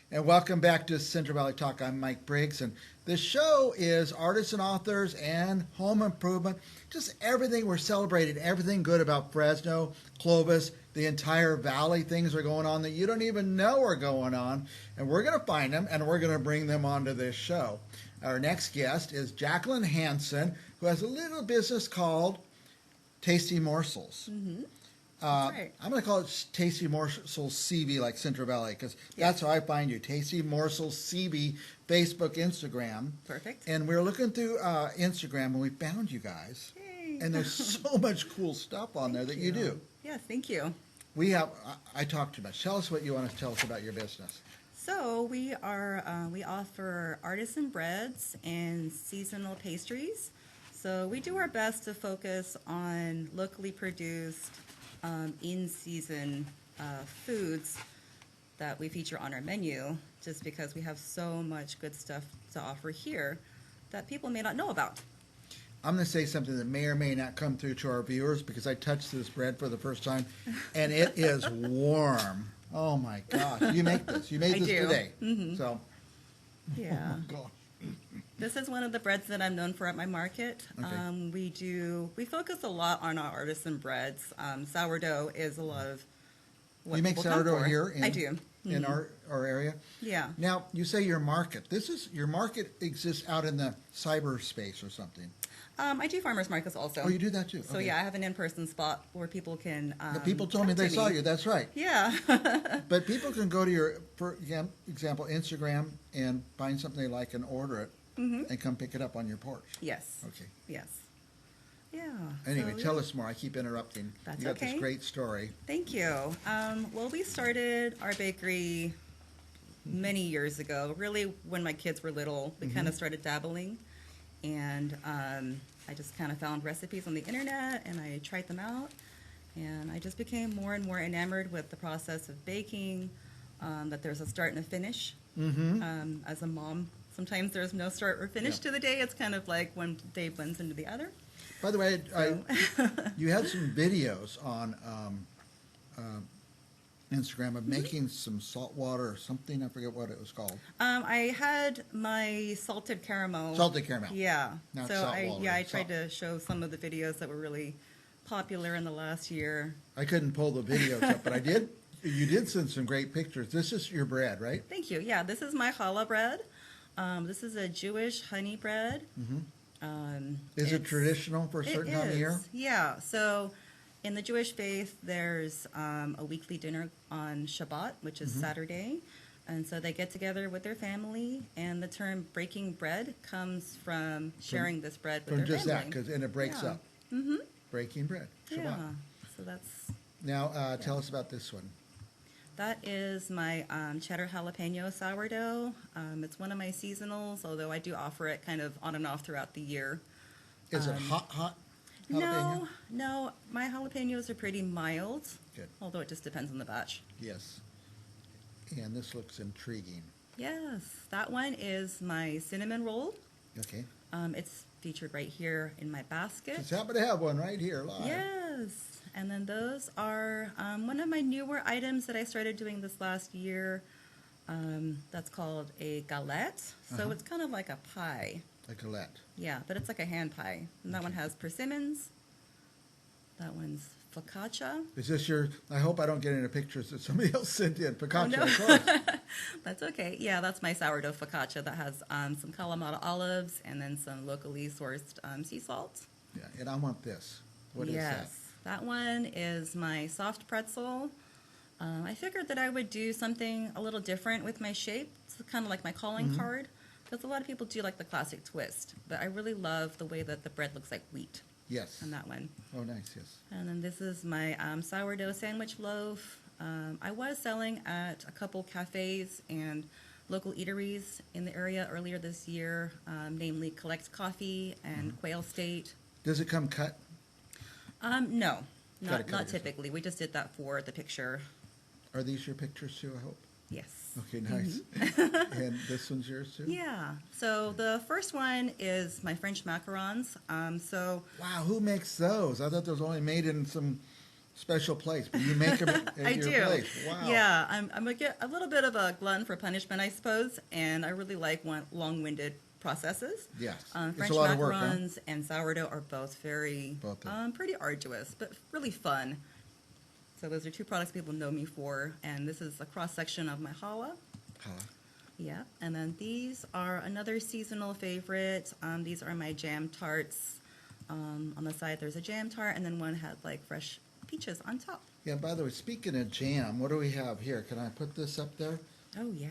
And welcome back to Central Valley Talk. I'm Mike Briggs, and this show is artists and authors and home improvement. Just everything we're celebrating, everything good about Fresno, Clovis, the entire valley. Things are going on that you don't even know are going on, and we're going to find them and we're going to bring them onto this show. Our next guest is Jacqueline Hanson, who has a little business called Tasty Morsels. Mm-hmm. Right. I'm going to call it Tasty Morsels CV, like Central Valley, because that's how I find you. Tasty Morsels CV, Facebook, Instagram. Perfect. And we were looking through Instagram, and we found you guys. Yay. And there's so much cool stuff on there that you do. Yes, thank you. We have. I talk too much. Tell us what you want to tell us about your business. So we offer artisan breads and seasonal pastries. So we do our best to focus on locally produced, in-season foods that we feature on our menu, just because we have so much good stuff to offer here that people may not know about. I'm going to say something that may or may not come through to our viewers, because I touched this bread for the first time, and it is warm. Oh my gosh! You make this. You made this today. Mm-hmm. So. Yeah. Oh gosh. This is one of the breads that I'm known for at my market. Okay. We focus a lot on our artisan breads. Sourdough is a lot of what you make people sourdough come for. here I do. In our area. Yeah. Now you say your market. Your market exists out in the cyberspace or something. I do farmers markets also. Oh, you do that too. So yeah, I have an in-person spot where people can. The people told me they saw you. That's right. Yeah. But people can go to your, for example, Instagram and find something they like and order it, and come pick it up on your porch. Yes. Okay. Yes. Yeah. Anyway, so, tell us more. I keep interrupting. That's you got okay. this great story. Thank you. Well, we started our bakery many years ago. Really, when my kids were little, we kind of started dabbling, and I just kind of found recipes on the internet, and I tried them out, and I just became more and more enamored with the process of baking. That there's a start and a finish. As a mom, sometimes there's no start or finish to the day. It's kind of like one day blends into the other. By the way, you had some videos on Instagram of making some salt water or something. I forget what it was called. I had my salted caramel. Salted caramel. Yeah. Not so salt water. I tried to show some of the videos that were really popular in the last year. I couldn't pull the videos up, but I did. You did send some great pictures. This is your bread, right? Thank you. Yeah, this is my challah bread. This is a Jewish honey bread. Is it traditional for a certain time of year? Yeah. So in the Jewish faith, there's a weekly dinner on Shabbat, which is Saturday. And so they get together with their family, and the term breaking bread comes from sharing this bread with their family. From just that, and it breaks up. Breaking bread, Shabbat. Yeah, so that's... Now, tell us about this one. That is my cheddar jalapeno sourdough. It's one of my seasonals, although I do offer it kind of on and off throughout the year. Is it hot jalapeno? No. My jalapenos are pretty mild. Good. Although it just depends on the batch. Yes. And this looks intriguing. Yes. That one is my cinnamon roll. Okay. It's featured right here in my basket. Just happen to have one right here live. Yes. And then those are one of my newer items that I started doing this last year. That's called a galette. So it's kind of like a pie. A galette. Yeah, but it's like a hand pie. And that one has persimmons. That one's focaccia. Is this your, I hope I don't get any pictures that somebody else sent in. Focaccia, no. of course. That's okay. Yeah, that's my sourdough focaccia that has some Kalamata olives and then some locally sourced sea salt. Yeah, and I want this. What is that? That one is my soft pretzel. I figured that I would do something a little different with my shape. It's kind of like my calling card, because a lot of people do like the classic twist, but I really love the way that the bread looks like wheat. Yes. On that one. Oh, nice, yes. And then this is my sourdough sandwich loaf. I was selling at a couple cafes and local eateries in the area earlier this year, namely Collect Coffee and Quail State. Does it come cut? No, not typically. We just did that for the picture. Are these your pictures too, I hope? Yes. Okay, nice. And this one's yours too? Yeah. So the first one is my French macarons. Wow, who makes those? I thought those were only made in some special place, but you make them at I your do. place. Wow. Yeah, I'm a little bit of a glutton for punishment, I suppose, and I really like long-winded processes. Yes. It's French a lot of work, huh? macarons and sourdough are both very Both pretty arduous, but really fun. So those are two products people know me for, and this is a cross-section of my challah. Yeah, and then these are another seasonal favorite. These are my jam tarts. On the side, there's a jam tart, and then one had like fresh peaches on top. Yeah, by the way, speaking of jam, what do we have here? Can I put this up there? Oh, yeah.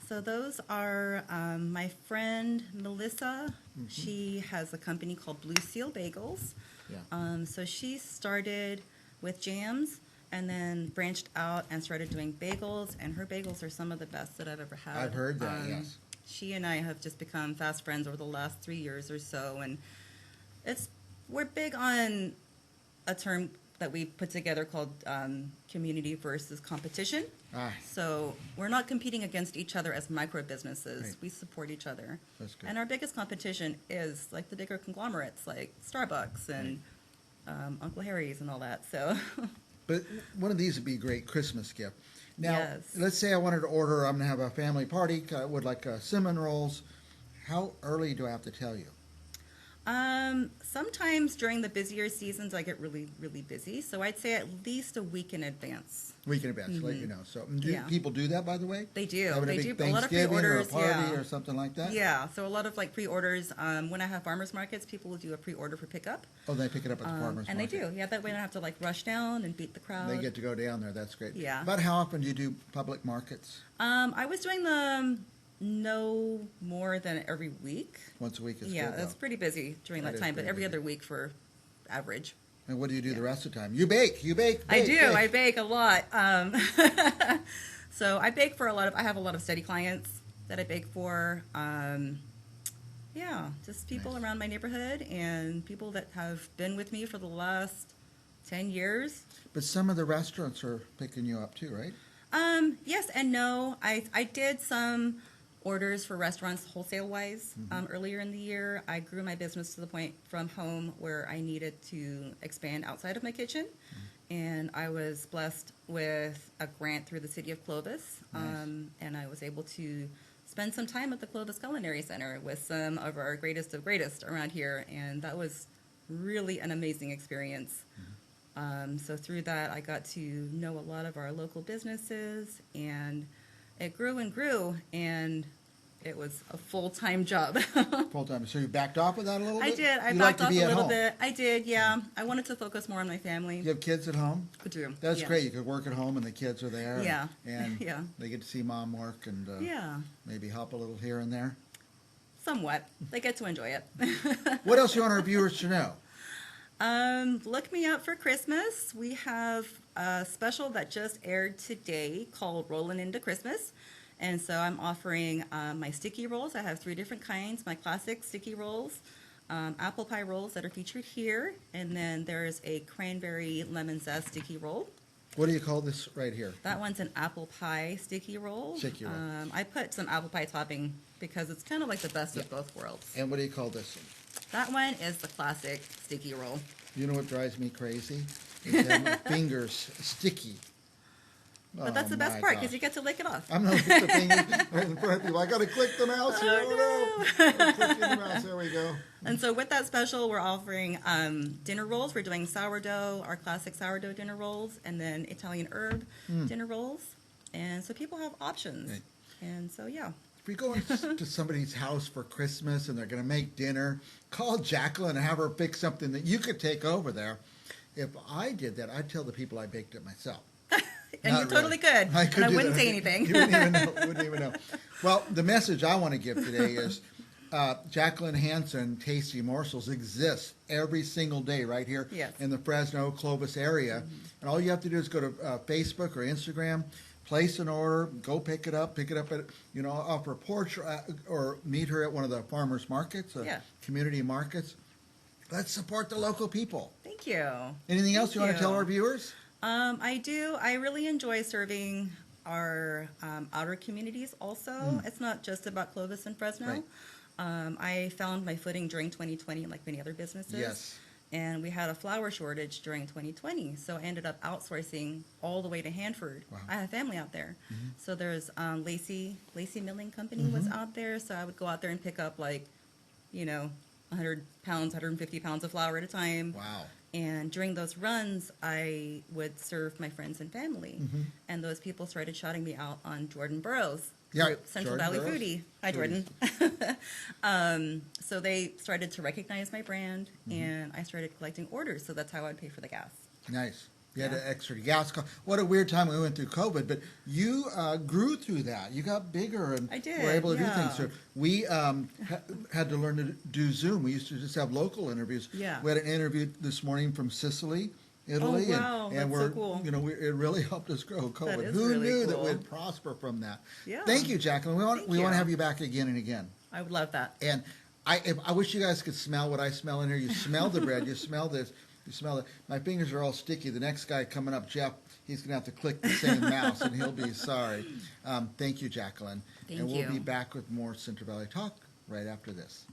So those are my friend Melissa. Mm-hmm. She has a company called Blue Seal Bagels. Yeah. So she started with jams and then branched out and started doing bagels, and her bagels are some of the best that I've ever had. I've heard that, yes. She and I have just become fast friends over the last 3 years or so, and we're big on a term that we put together called community versus competition. Ah, So we're not competing against each other as micro businesses. Right. We support each other. that's good. And our biggest competition is like the bigger conglomerates like Starbucks and Uncle Harry's and all that. So But one of these would be a great Christmas gift. Now, Yes. let's say I wanted to order, I'm going to have a family party, I would like cinnamon rolls. How early do I have to tell you? sometimes during the busier seasons, I get really, really busy. So I'd say at least a week in advance. Week in advance, let you know. So do Yeah. people do that, by the way? They do. Having They a big do. A lot of Thanksgiving or a pre-orders. party Yeah. or something like that? Yeah. So a lot of like pre-orders. When I have farmers markets, people will do a pre-order for pickup. Oh, they pick it up at the farmer's And market. they do. Yeah. That way I don't have to like rush down and beat the crowd. They get to go down there. That's great. Yeah. About how often do you do public markets? I was doing them no more than every week. Once a week is Yeah, good, that's though. pretty busy during That that is time, but pretty every busy. other week for average. And what do you do the Yeah. rest of the time? You bake. I do. bake. I bake a lot. So I bake for I have a lot of steady clients that I bake for. Yeah, just people Nice. around my neighborhood and people that have been with me for the last 10 years. But some of the restaurants are picking you up too, right? Yes and no. I did some orders for restaurants wholesale wise earlier in the year. I grew my business to the point from home where I needed to expand outside of my kitchen. And I was blessed with a grant through the city of Clovis. Nice. And I was able to spend some time at the Clovis Culinary Center with some of our greatest of greatest around here. And that was really an amazing experience. So through that, I got to know a lot of our local businesses, and it grew and grew, and it was a full-time job. Full time. So you backed off with that a little I bit? did. I You like backed to off be a at little home. bit. I did, yeah. I wanted to focus more on my family. You have kids at home? I do. That's yeah. great. You could work at home and the kids are there. Yeah. And Yeah. they get to see mom work and Yeah, maybe help a little here and there. somewhat. They get to enjoy it. What else do you want our viewers to know? Look me up for Christmas. We have a special that just aired today called Rollin' Into Christmas. And so I'm offering my sticky rolls. I have 3 different kinds. My classic sticky rolls, apple pie rolls that are featured here, and then there's a cranberry lemon zest sticky roll. What do you call this right here? That one's an apple pie sticky roll. Sticky roll. I put some apple pie topping because it's kind of like the best of both worlds. And what do you call this one? That one is the classic sticky roll. You know what drives me crazy? Is having my fingers sticky. But that's the best part because you get to lick it off. I'm not looking at the fingers in front of people. I got to click the mouse here. Oh, no. I'm clicking the mouse. There we go. And so with that special, we're offering dinner rolls. We're doing sourdough, our classic sourdough dinner rolls, and then Italian herb dinner rolls. And so people have options. Right. And so, yeah. If we go to somebody's house for Christmas and they're going to make dinner, call Jacqueline and have her fix something that you could take over there. If I did that, I'd tell the people I baked it myself. And Not you totally could. I could and I do wouldn't that. say anything. You wouldn't even know. Well, the message I want to give today is Jacqueline Hanson Tasty Morsels exists every single day right here Yes. in the Fresno, Clovis area. And all you have to do is go to Facebook or Instagram, place an order, go pick it up at, off her porch or meet her at one of the farmers markets, Yeah. community markets. Let's support the local people. Thank you. Anything else you want to tell you. our viewers? I do. I really enjoy serving our outer communities also. It's not just about Clovis and Fresno. Right. I found my footing during 2020 like many other businesses. Yes. and we had a flour shortage during 2020. So I ended up outsourcing all the way to Hanford. Wow. I have family out there. So there's Lacey Milling Company was out there. So I would go out there and pick up 100 pounds, 150 pounds of flour at a time. Wow. And during those runs, I would serve my friends and family. And those people started shouting me out on Jordan Burroughs group, Central Jordan Valley Burroughs. Foodie. Hi, Jordan. So they started to recognize my brand, and I started collecting orders. So that's how I'd pay for the gas. Nice. You had Yeah. an extra gas cost. What a weird time we went through COVID, but you grew through that. You got bigger and I did, were able to do yeah. things. So we had to learn to do Zoom. We used to just have local interviews. Yeah. We had an interview this morning from Sicily, Italy, wow, and that's we're so cool. It really helped us grow COVID. is Who really knew that cool. we'd prosper from that? Yeah. Thank you, Jacqueline. We want Thank to you. have you back again and again. I would love that. And I wish you guys could smell what I smell in here. You smell the bread. You smell this. You smell it. My fingers are all sticky. The next guy coming up, Jeff, he's going to have to click the same mouse, and he'll be sorry. Thank you, Jacqueline. Thank and we'll you. be back with more Central Valley Talk right after this.